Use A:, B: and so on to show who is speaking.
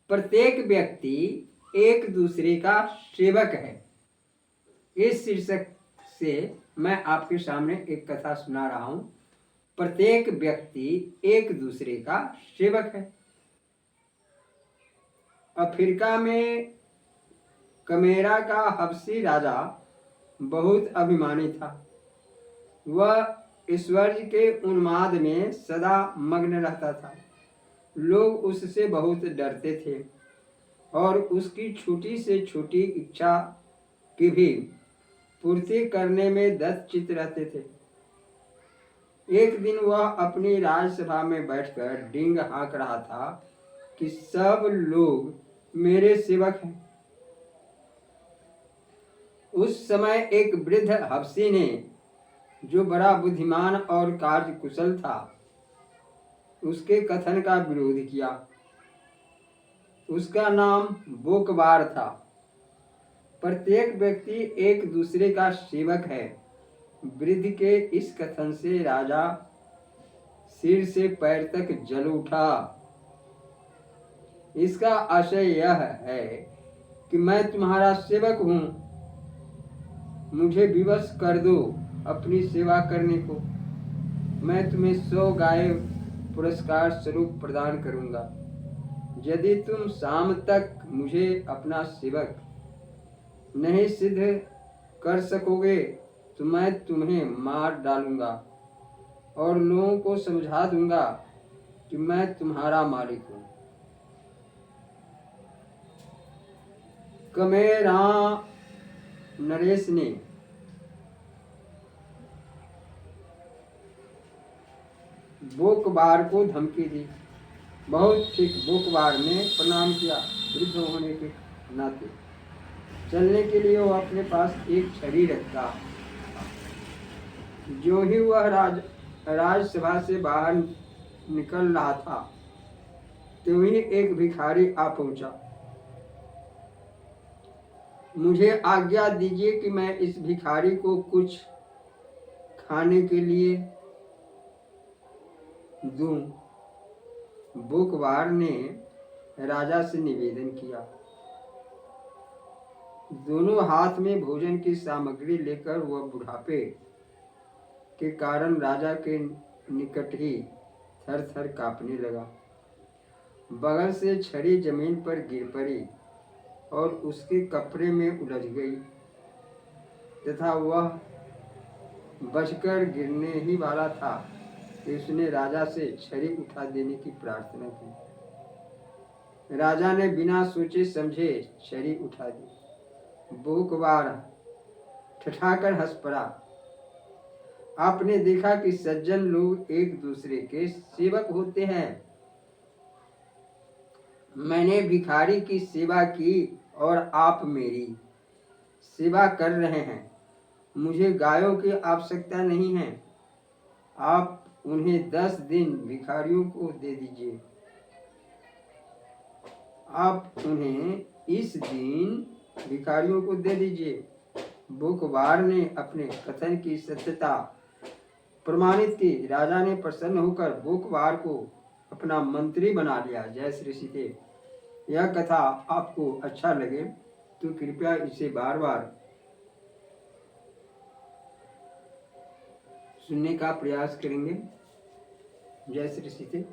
A: प्रत्येक व्यक्ति एक दूसरे का सेवक है। इस शीर्षक से मैं आपके सामने एक कथा सुना रहा हूं। प्रत्येक व्यक्ति एक दूसरे का सेवक है। अफ्रीका में कमेरा का हबशी राजा बहुत अभिमानी था। वह ऐश्वर्य के उन्माद में सदा मग्न रहता था। लोग उससे बहुत डरते थे और उसकी छोटी से छोटी इच्छा की भी पूर्ति करने में दृढ़चित्त रहते थे। एक दिन वह अपनी राजसभा में बैठकर डींग हाँक रहा था कि सब लोग मेरे सेवक हैं। उस समय एक वृद्ध हबशी ने, जो बड़ा बुद्धिमान और कार्यकुशल था, उसके कथन का विरोध किया। उसका नाम बोकबार था। प्रत्येक व्यक्ति एक दूसरे का सेवक है। वृद्ध के इस कथन से राजा सिर से पैर तक जल उठा। इसका आशय यह है कि मैं तुम्हारा सेवक हूं, मुझे विवश कर दो अपनी सेवा करने को। मैं तुम्हें 100 गाय पुरस्कार स्वरूप प्रदान करूंगा। यदि तुम शाम तक मुझे अपना सेवक नहीं सिद्ध कर सकोगे तो मैं तुम्हें मार डालूंगा और लोगों को समझा दूंगा कि मैं तुम्हारा मालिक हूं। कमेरा नरेश ने बोकबार को धमकी दी। बहुत ठीक, बोकबार ने प्रणाम किया। वृद्ध होने के नाते चलने के लिए वो अपने पास एक छड़ी रखता। जो ही वह राजसभा से बाहर निकल रहा था, तो ही एक भिखारी आ पहुंचा। मुझे आज्ञा दीजिए कि मैं इस भिखारी को कुछ खाने के लिए दूं। बोकबार ने राजा से निवेदन किया। दोनों हाथ में भोजन की सामग्री लेकर वह बुढ़ापे के कारण राजा के निकट ही थर थर कांपने लगा। बगल से छड़ी जमीन पर गिर पड़ी और उसके कपड़े में उलझ गई तथा वह बचकर गिरने ही वाला था कि उसने राजा से छड़ी उठा देने की प्रार्थना की। राजा ने बिना सोचे समझे छड़ी उठा दी। बोकबार ठठाकर हंस पड़ा। आपने देखा कि सज्जन लोग एक दूसरे के सेवक होते हैं। मैंने भिखारी की सेवा की और आप मेरी सेवा कर रहे हैं। मुझे गायों की आवश्यकता नहीं है। आप उन्हें 10 दिन भिखारियों को दे दीजिए। आप उन्हें इस दिन भिखारियों को दे दीजिए। बोकबार ने अपने कथन की सत्यता प्रमाणित की। राजा ने प्रसन्न होकर बोकबार को अपना मंत्री बना लिया। जय श्री सीते। यह कथा आपको अच्छा लगे तो कृपया इसे बार बार सुनने का प्रयास करेंगे। जय श्री सीते।